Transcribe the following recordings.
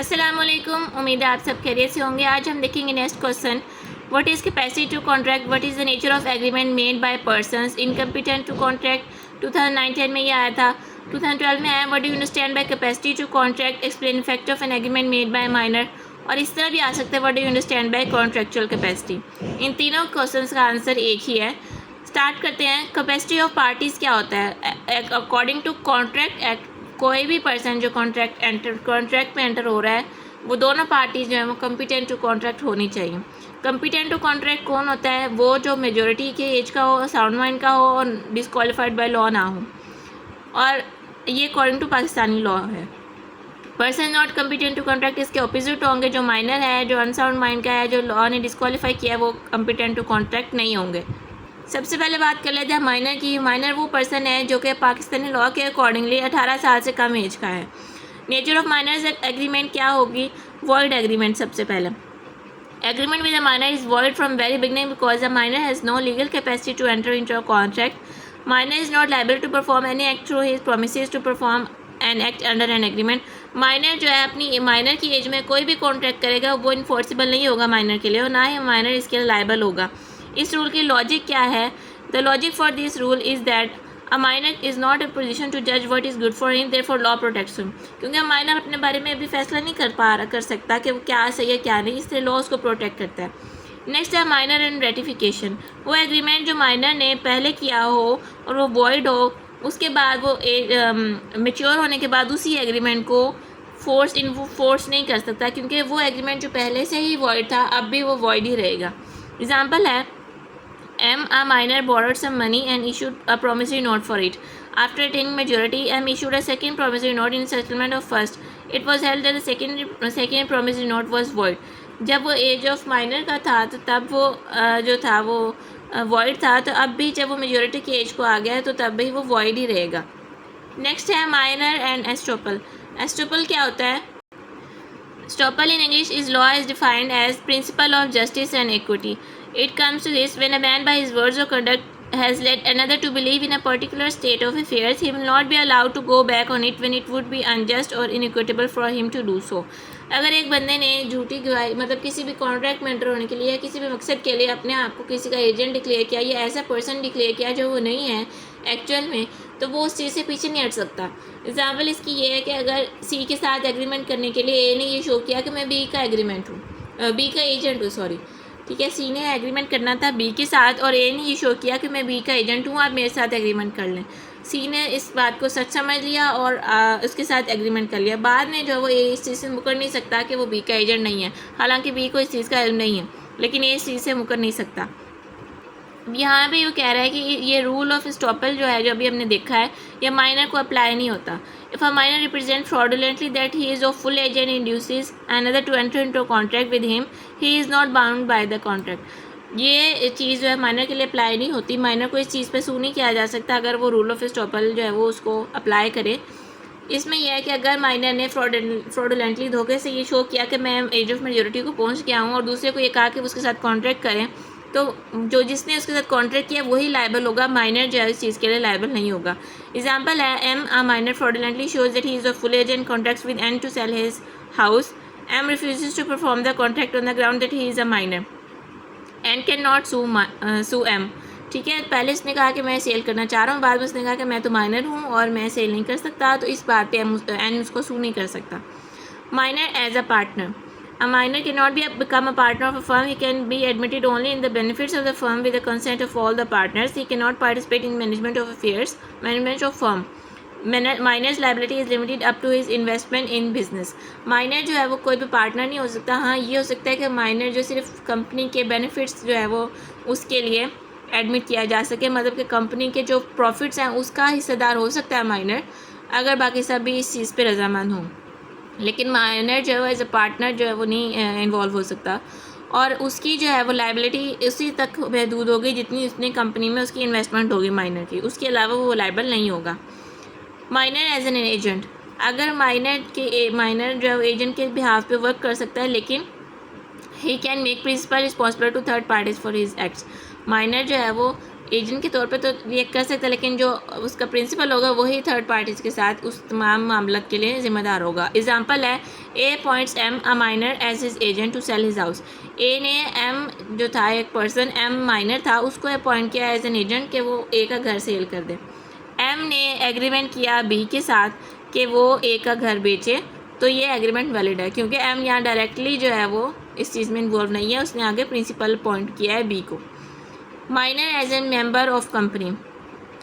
अस्सलामुअलैकुम, उम्मीद है आप सब खैरियत से होंगे। आज हम देखेंगे next question, what is capacity to contract, what is the nature of agreement made by persons incompetent to contract. 2009-10 में ये आया था। 2012 में आया, what do you understand by capacity to contract, explain effect of an agreement made by minor. और इस तरह भी आ सकता है, what do you understand by contractual capacity. इन तीनों क्वेश्चन का आंसर एक ही है। स्टार्ट करते हैं। कैपेसिटी ऑफ पार्टीज़ क्या होता है? अकॉर्डिंग टू कॉन्ट्रैक्ट एक्ट, कोई भी पर्सन जो कॉन्ट्रैक्ट में एंटर हो रहा है, वो दोनों पार्टीज़ जो है वो कम्पिटेंट टू कॉन्ट्रैक्ट होनी चाहिए। कम्पिटेंट टू कॉन्ट्रैक्ट कौन होता है? वो जो मेजॉरिटी के एज का हो, साउंड माइंड का हो और डिसक्वालीफाइड बाय लॉ ना हो। और ये अकॉर्डिंग टू पाकिस्तानी लॉ है। Person not competent to contract इसके ऑपोजिट होंगे, जो माइनर है, जो अनसाउंड माइंड का है, जो लॉ ने डिसक्वालीफाई किया है, वो कम्पिटेंट टू कॉन्ट्रैक्ट नहीं होंगे। सबसे पहले बात कर लेते हैं माइनर की। माइनर वो पर्सन है जो कि पाकिस्तानी लॉ के अकॉर्डिंगली 18 साल से कम एज का है। नेचर ऑफ माइनर्स एग्रीमेंट क्या होगी? Void agreement. सबसे पहले agreement with a minor is void from very beginning because a minor has no legal capacity to enter into a contract. Minor is not liable to perform any act through his promises to perform an act under an agreement. Minor जो है अपनी minor की as में कोई भी contract करेगा वो enforceable नहीं होगा माइनर के लिए, और ना ही माइनर इसके लिए लायबल होगा। इस रूल की लॉजिक क्या है? The logic for this rule is that a minor is not a position to जज what is good for him, therefore law protects him. क्योंकि माइनर अपने बारे में अभी फैसला नहीं कर सकता कि वो क्या सही है क्या नहीं, इसलिए लॉ उसको प्रोटेक्ट करता है। नेक्स्ट है माइनर एंड रेटिफिकेशन। वो एग्रीमेंट जो माइनर ने पहले किया हो और वो वॉइड हो, उसके बाद वो मेच्योर होने के बाद उसी एग्रीमेंट को फोर्स नहीं कर सकता, क्योंकि वो एग्रीमेंट जो पहले से ही वॉइड था अब भी वो वॉइड ही रहेगा। एग्जाम्पल है, a minor borrowed some money and issued a promissory note for it. After attaining majority, M issued a second promissory note in settlement of first. It was held that the second promissory note was void. जब वो as of minor का था तो तब वो जो था वो वॉइड था, तो अब भी जब वो मेजोरिटी की एज को आ गया है तो तब भी वो वॉइड ही रहेगा। नेक्स्ट है माइनर एंड एस्टोपल। एस्टोपल क्या होता है? Estoppel in English is law is defined as principle of justice and equity. It comes to this: when a man by his words or conduct has led another to believe in a particular state of affairs, he will not be allowed to go back on it when it would be unjust or inequitable for him to do so. अगर एक बंदे ने झूठी गवाही, मतलब किसी भी contract में एंटर होने के लिए या किसी भी मकसद के लिए अपने आप को किसी का एजेंट डिक्लेयर किया या ऐसा पर्सन डिक्लेयर किया जो वो नहीं है एक्चुअल में, तो वो उस चीज़ से पीछे नहीं हट सकता। एग्जाम्पल इसकी ये है कि अगर सी के साथ एग्रीमेंट करने के लिए ए ने ये शो किया कि मैं बी का एग्रीमेंट हूँ, बी का एजेंट हूँ, सॉरी, ठीक है, सी ने एग्रीमेंट करना था बी के साथ और ए ने ये शो किया कि मैं बी का एजेंट हूँ, आप मेरे साथ एग्रीमेंट कर लें। सी ने इस बात को सच समझ लिया और उसके साथ एग्रीमेंट कर लिया। बाद में जो वो ए इस चीज़ से मुकर नहीं सकता कि वो बी का एजेंट नहीं है, हालांकि बी को इस चीज़ का इल्म नहीं है, लेकिन ए इस चीज़ से मुकर नहीं सकता। यहाँ पे वो कह रहा है कि ये रूल ऑफ एस्टॉपल जो है, जो अभी हमने देखा है, ये माइनर को अप्लाई नहीं होता। If a minor represent fraudulently that he is of full age and induces another to enter into contract with him, he is not bound by the contract. ये चीज़ जो है माइनर के लिए अप्लाई नहीं होती। माइनर को इस चीज़ पे सू नहीं किया जा सकता अगर वो रूल ऑफ एस्टॉपल जो है वो उसको अप्लाई करे। इसमें यह है कि अगर माइनर ने फ्रॉडुलेंटली धोखे से ये शो किया कि मैं एज ऑफ मेजोरिटी को पहुँच गया हूँ और दूसरे को ये कहा कि उसके साथ कॉन्ट्रैक्ट करें, तो जो जिसने उसके साथ कॉन्ट्रैक्ट किया वही लायबल होगा, माइनर जो है इस चीज़ के लिए लायबल नहीं होगा। एग्जाम्पल है, M a minor fraudulently shows that he is of full age and contracts with N to sell his house. M refuses to perform the contract on the ground that he is a minor and can not sue M. ठीक है, पहले इसने कहा कि मैं cell करना चाह रहा हूँ, बाद में उसने कहा कि मैं तो माइनर हूँ और मैं सेल नहीं कर सकता, तो इस बात पे एन उसको सू नहीं कर सकता। Minor as a partner. A minor cannot become a partner of a firm. He can be admitted only in the benefits of the firm with the consent of all the partners. He cannot participate in management of affairs, management of firm. Minor's liability is limited up to his investment in business. Minor जो है वो कोई भी partner नहीं हो सकता। हाँ, ये हो सकता है कि माइनर जो सिर्फ कंपनी के बेनिफिट्स जो है वो उसके लिए एडमिट किया जा सके, मतलब कि कंपनी के जो प्रॉफिट्स हैं उसका हिस्सेदार हो सकता है माइनर, अगर बाकी सब भी इस चीज़ पे रजामंद हों। लेकिन माइनर जो है एज अ पार्टनर जो है वो नहीं इन्वॉल्व हो सकता, और उसकी जो है वो लाइबिलिटी उसी तक महदूद होगी जितनी उसने कंपनी में उसकी इन्वेस्टमेंट होगी माइनर की, उसके अलावा वो लाइबल नहीं होगा। Minor as an agent. अगर माइनर जो है एजेंट के बिहाफ पे वर्क कर सकता है, लेकिन he can make principal responsible to third parties for his acts. Minor जो है वो एजेंट के तौर पे तो रिएक्ट कर सकता है, लेकिन जो उसका प्रिंसिपल होगा वही थर्ड पार्टीज़ के साथ उस तमाम मामला के लिए ज़िम्मेदार होगा। एग्जांपल है A appoints M a minor as his agent to sell his house. A ने एम जो था एक पर्सन, एम माइनर था, उसको अपॉइंट किया एज एन एजेंट कि वो ए का घर सेल कर दे। एम ने एग्रीमेंट किया बी के साथ कि वो ए का घर बेचे, तो ये एग्रीमेंट वैलिड है क्योंकि एम यहाँ डायरेक्टली जो है वो इस चीज़ में इन्वॉल्व नहीं है, उसने आगे प्रिंसिपल अपॉइंट किया है बी को। Minor as an member of company.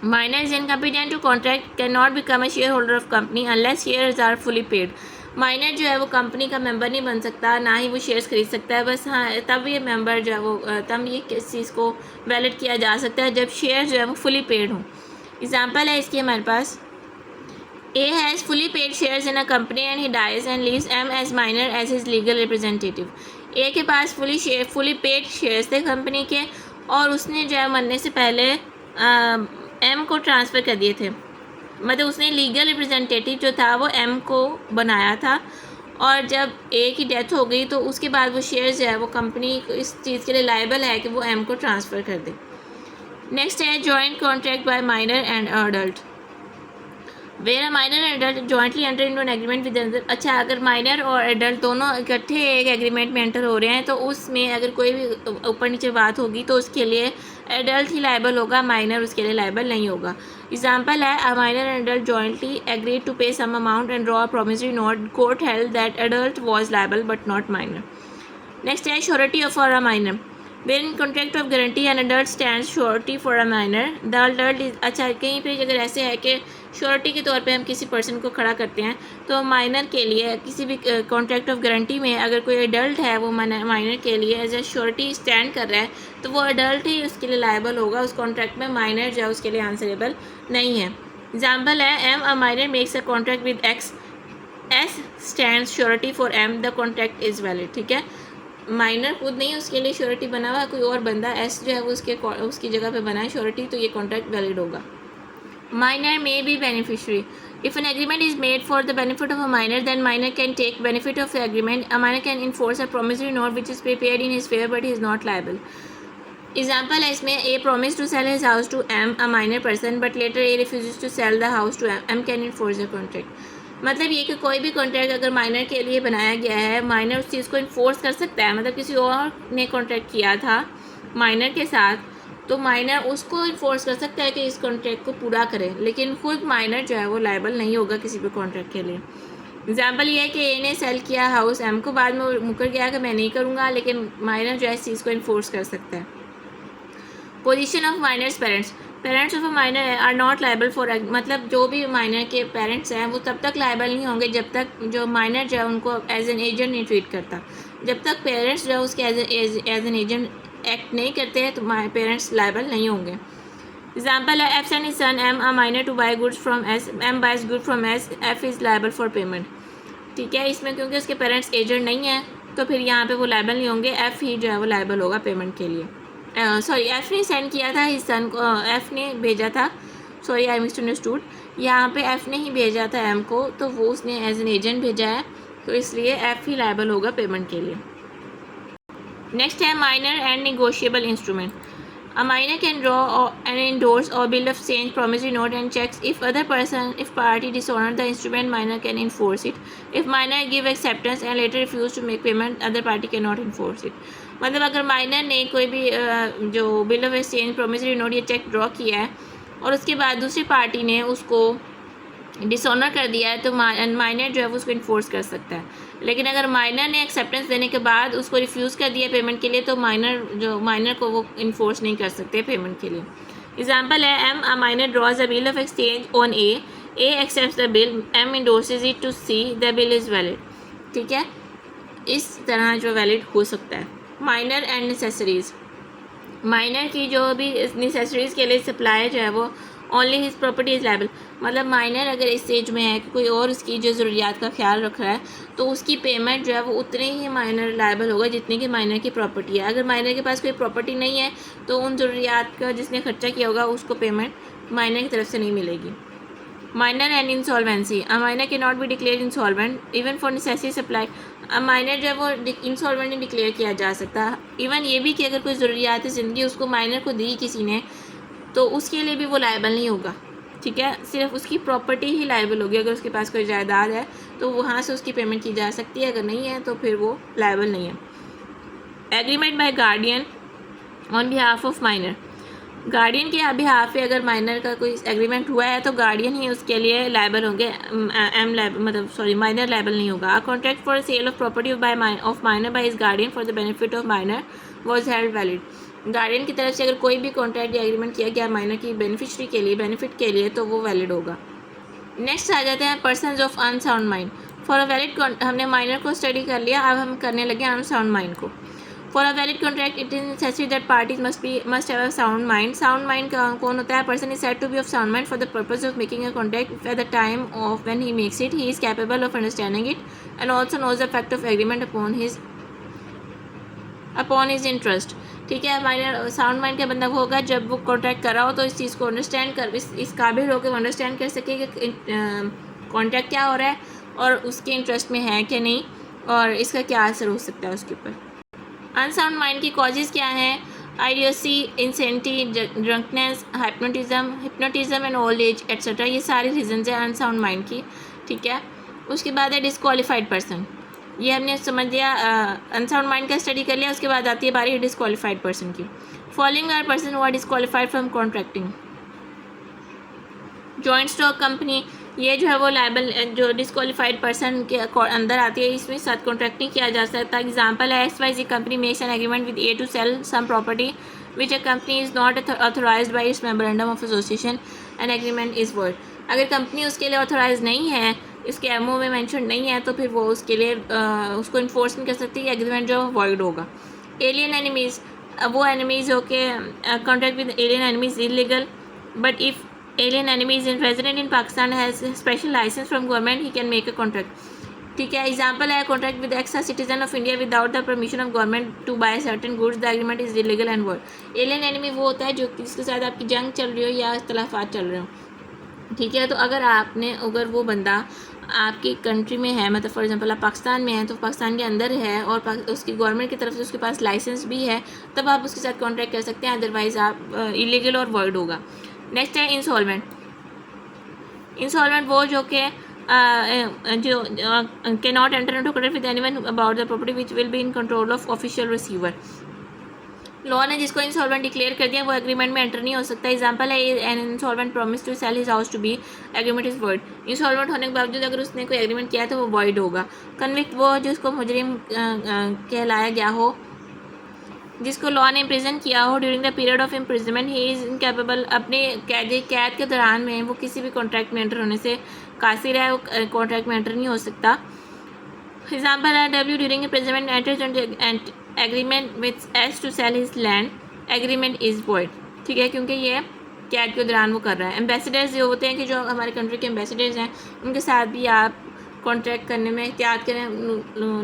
Minor is incompetent to contract, can not become a share holder of company unless shares are fully paid. Minor जो है वो कंपनी का मेंबर नहीं बन सकता, ना ही वो शेयर्स खरीद सकता है, बस हाँ तब ये मेंबर जो है वो तब ये किस चीज़ को वैलिड किया जा सकता है जब शेयर जो है वो फुली पेड हों। एग्जाम्पल है इसकी हमारे पास, A has fully paid shares in a company and he dies and leaves M as minor as his legal representative. A के पास fully paid shares थे कंपनी के और उसने जो है मरने से पहले M को ट्रांसफ़र कर दिए थे, मतलब उसने लीगल रिप्रेजेंटेटिव जो था वो M को बनाया था, और जब A की डेथ हो गई तो उसके बाद वो शेयर्स जो है वो कंपनी इस चीज़ के लिए लायबल है कि वो M को ट्रांसफ़र कर दे। नेक्स्ट है joint contract by minor and adult. Where a minor and adult jointly enter into an agreement with other. अच्छा, अगर माइनर और एडल्ट दोनों इकट्ठे एक एग्रीमेंट में एंटर हो रहे हैं तो उसमें अगर कोई भी ऊपर नीचे बात होगी तो उसके लिए एडल्ट ही लायबल होगा, माइनर उसके लिए लायबल नहीं होगा। एग्जाम्पल है, a minor and adult jointly agreed to pay some amount and draw a promissory note, court held that adult was liable but not minor. Next है surety for a minor. Where in contract of guarantee an adult stand surety for a minor the adult is. अच्छा, कहीं पे अगर ऐसे है कि surety के तौर पे हम किसी पर्सन को खड़ा करते हैं तो माइनर के लिए किसी भी कॉन्ट्रैक्ट ऑफ गारंटी में अगर कोई अडल्ट है वो माइनर के लिए एज ए श्योरिटी स्टैंड कर रहा है तो वो अडल्ट ही उसके लिए लायबल होगा उस कॉन्ट्रैक्ट में, माइनर जो है उसके लिए आंसरेबल नहीं है। एग्जाम्पल है, M a minor makes a contract with X, S stand surety for M, the contract is valid. ठीक है, माइनर खुद नहीं उसके लिए श्योरिटी बना हुआ, कोई और बंदा एस जो है वो उसकी जगह पे बना है श्योरिटी, तो ये कॉन्ट्रैक्ट वैलिड होगा। Minor may be beneficiary. If an agreement is made for the benefit of a minor then minor can take benefit of the agreement. A minor can enforce a promissory note which is prepared in his favour but he is not liable. Example है इसमें, A promise to sell his house to M a minor person but later A refuses to sell the house to M can enforce the contract. मतलब ये कि कोई भी contract अगर minor के लिए बनाया गया है, माइनर उस चीज़ को इन्फोर्स कर सकता है, मतलब किसी और ने कॉन्ट्रैक्ट किया था माइनर के साथ तो माइनर उसको इन्फोर्स कर सकता है कि इस कॉन्ट्रैक्ट को पूरा करें, लेकिन खुद माइनर जो है वो लायबल नहीं होगा किसी भी कॉन्ट्रैक्ट के लिए। एग्जाम्पल ये है कि ए ने सेल किया हाउस एम को, बाद में मुकर गया कि मैं नहीं करूँगा, लेकिन माइनर जो है इस चीज़ को इन्फोर्स कर सकता है। Position of minors parents. Parents of a minor are not liable for, मतलब जो भी माइनर के पेरेंट्स हैं वो तब तक लायबल नहीं होंगे जब तक जो माइनर जो है उनको एज एन एजेंट नहीं ट्रीट करता। जब तक पेरेंट्स जो है उसके एज एन एजेंट एक्ट नहीं करते हैं तो पेरेंट्स लायबल नहीं होंगे। एग्जाम्पल है, F send his son M a minor to buy goods from S, M buys good from S, F is liable for payment. ठीक है, इसमें क्योंकि उसके पेरेंट्स एजेंट नहीं है तो फिर यहाँ पे वो लायबल नहीं होंगे, एफ़ ही जो है वो लायबल होगा पेमेंट के लिए। सॉरी, एफ़ ने सेंड किया था हिज सन को, एफ़ ने भेजा था, सॉरी आई मिसअंडरस्टूड, यहाँ पे एफ़ ने ही भेजा था एम को, तो वो उसने एज एन एजेंट भेजा है तो इसलिए एफ़ ही लायबल होगा पेमेंट के लिए। नेक्स्ट है minor and negotiable instrument. A minor can draw and endorse or bill of exchange, promissory note and checks. If party dishonor the instrument, minor can enforce it. If minor give acceptance and later refuse to make payment, other party cannot enforce it. मतलब अगर minor ने कोई भी जो bill of exchange, promissory note या check draw किया है और उसके बाद दूसरी पार्टी ने उसको डिसऑनर कर दिया है तो माइनर जो है वो उसको इन्फोर्स कर सकता है, लेकिन अगर माइनर ने एक्सेप्टेंस देने के बाद उसको रिफ्यूज़ कर दिया पेमेंट के लिए तो माइनर को वो इन्फोर्स नहीं कर सकते पेमेंट के लिए। एग्जाम्पल है, M a minor draws a bill of exchange on A accepts the bill, M endorses it to C, the bill is valid. ठीक है, इस तरह जो वैलिड हो सकता है। Minor and नेसेसरीज़। माइनर की जो भी नेसेसरीज़ के लिए सप्लाई जो है वो only his property is liable, मतलब माइनर अगर इस स्टेज में है कि कोई और उसकी जो ज़रूरियात का ख्याल रख रहा है तो उसकी पेमेंट जो है वो उतने ही माइनर लायबल होगा जितनी कि माइनर की प्रॉपर्टी है। अगर माइनर के पास कोई प्रॉपर्टी नहीं है तो उन ज़रूरियात का जिसने खर्चा किया होगा उसको पेमेंट माइनर की तरफ से नहीं मिलेगी। Minor and insolvency. A minor can not be declare insolvent even for necessary supply. अब माइनर जो है वो इंसॉल्वेंट नहीं डिक्लेयर किया जा सकता, इवन ये भी कि अगर कोई ज़रूरियात ज़िंदगी उसको माइनर को दी किसी ने तो उसके लिए भी वो लायबल नहीं होगा, ठीक है। सिर्फ उसकी प्रॉपर्टी ही लायबल होगी। अगर उसके पास कोई जायदाद है तो वहाँ से उसकी पेमेंट की जा सकती है, अगर नहीं है तो फिर वो लायबल नहीं है। Agreement by guardian on behalf of minor, guardian के बिहाफ पे अगर माइनर का कोई एग्रीमेंट हुआ है तो गार्डियन ही उसके लिए लायबल होंगे, माइनर लायबल नहीं होगा। A contract for sale of property of minor by his guardian for the benefit of minor was held valid, guardian की तरफ से अगर कोई भी कॉन्ट्रैक्ट या एग्रीमेंट किया गया माइनर की बेनिफिशरी के लिए, बेनिफिट के लिए, तो वो वैलिड होगा। नेक्स्ट आ जाते हैं persons of unsound mind. For a valid, हमने माइनर को स्टडी कर लिया, अब हम करने लगे अनसाउंड माइंड को। For a valid contract it is necessary that parties must have a sound mind. Sound mind कौन होता है? Person is said to be of sound mind for the purpose of making a contract at the time of when he makes it, he is capable of understanding it and also knows the fact of agreement upon his interest, ठीक है। Minor sound mind का बंदा वो होगा जब वो contract कर रहा हो तो इस चीज़ को अंडरस्टैंड कर, इस काबिल होकर अंडरस्टैंड कर सके कि कॉन्ट्रैक्ट क्या हो रहा है और उसके इंटरेस्ट में है कि नहीं, और इसका क्या असर हो सकता है उसके ऊपर। अनसाउंड माइंड की कॉजेज़ क्या हैं? Idiocy, insanity, drunkenness, hypnotism and old age etcetera, ये सारे रीजंस हैं अनसाउंड माइंड की, ठीक है। उसके बाद है डिस्क्वालीफाइड पर्सन, ये हमने समझ लिया, अनसाउंड माइंड का स्टडी कर लिया। उसके बाद आती है बारी डिस्क्वालीफाइड पर्सन की। Following are persons who are disqualified from contracting. Joint stock company, ये जो है वो लायबल, जो डिस्क्वालीफाइड पर्सन के अंदर आती है, इसमें साथ कॉन्ट्रैक्ट नहीं किया जा सकता। एग्जाम्पल है XYZ company makes an agreement with A to sell some property which a company is not authorised by its memorandum of association and agreement is void. अगर कंपनी उसके लिए ऑथोराइज नहीं है, इसके एमओ में मेंशन नहीं है, तो फिर वो उसके लिए उसको इन्फोर्स नहीं कर सकती, एग्रीमेंट जो वॉइड होगा। एलियन एनिमीज़, वो एनिमीज़ हो के contract with alien enemies illegal, but if alien enemy is resident in Pakistan has special license from government, he can make a contract, ठीक है। एग्जाम्पल है contract with X citizen of India without the permission of government to buy certain goods, the agreement is illegal and void. Alien enemy वो होता है जो जिसके साथ आपकी जंग चल रही हो या इख्तलाफात चल रहे हो, ठीक है। तो अगर वो बंदा आपकी कंट्री में है, मतलब फॉर एग्जांपल आप पाकिस्तान में हैं, तो पाकिस्तान के अंदर है और उसकी गवर्नमेंट की तरफ से उसके पास लाइसेंस भी है, तब आप उसके साथ कॉन्ट्रैक्ट कर सकते हैं, अदरवाइज़ आप इलीगल और वॉइड होगा। नेक्स्ट है इंसॉल्वेंट। इंसॉल्वेंट वो जो कि जो can not enter into contract with anyone about the property which will be in control of official receiver. Law ने जिसको इंसॉल्वेंट डिक्लेयर कर दिया वो एग्रीमेंट में एंटर नहीं हो सकता। एग्जांपल है an insolvent promise to sell his house to B, agreement is void. Insolvent होने के बावजूद अगर उसने कोई एग्रीमेंट किया है तो वो वॉइड होगा। कन्विक्ट वो जिसको मुजरिम कहलाया गया हो, जिसको लॉ ने इम्प्रिजन किया हो during the period of imprisonment, he is incapable, अपने कैद के दौरान में वो किसी भी कॉन्ट्रैक्ट में एंटर होने से कासिर है, वो कॉन्ट्रैक्ट में एंटर नहीं हो सकता। एग्जाम्पल है W during imprisonment enters agreement with S to sell his land, agreement is void, ठीक है, क्योंकि ये कैद के दौरान वो कर रहा है। एम्बेसडर्स जो होते हैं कि जो हमारे कंट्री के एम्बेसडर्स हैं, उनके साथ भी आप कॉन्ट्रैक्ट करने में एहतियात करें।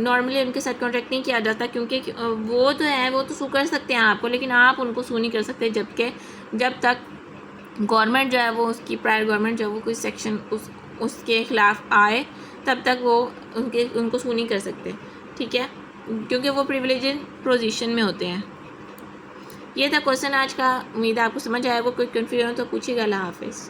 नॉर्मली उनके साथ कॉन्ट्रैक्ट नहीं किया जाता, क्योंकि वो तो है, वो तो सू कर सकते हैं आपको, लेकिन आप उनको सू नहीं कर सकते जब तक गवर्नमेंट जो है वो उसकी प्रायर गवर्नमेंट जो है वो कोई सेक्शन उसके ख़िलाफ़ आए, तब तक वो उनको सू नहीं कर सकते, ठीक है, क्योंकि वो प्रिविलेजेड पोजीशन में होते हैं। ये था क्वेश्चन आज का। उम्मीद है आपको समझ आएगा। कोई कन्फ्यूजन तो पूछिएगा। अल्लाह हाफिज़।